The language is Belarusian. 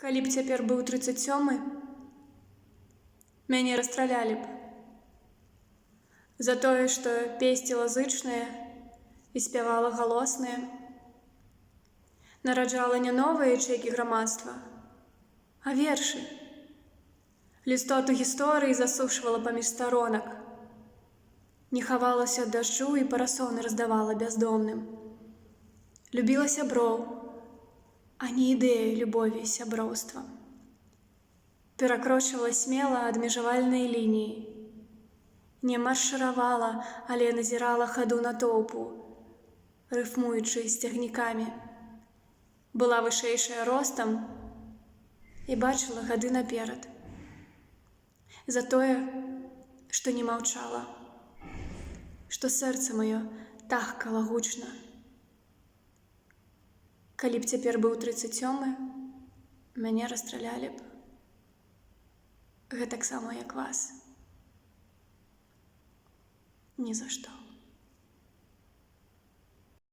Калі б цяпер быў 37-й, мяне расстралялі б. За тое, што песціла зычнае і спявала галоснае, нараджала не новыя ячэйкі грамадства, а вершы. Лістоту гісторыі засушвала паміж старонак, не хавалася ад дажджу і парасоны раздавала бяздомным. Любіла сяброў, а не ідэю любові і сяброўства. Перакрочвала смела адмежавальныя лініі. Не маршыравала, але назірала хаду натоўпу, рыфмуючы з цягнікамі. Была вышэйшая ростам і бачыла гады наперад. За тое, што не маўчала, што сэрца маё тахкала гучна. Калі б цяпер быў 37-й, мяне расстралялі б. Гэтаксама як вас. Ні за што.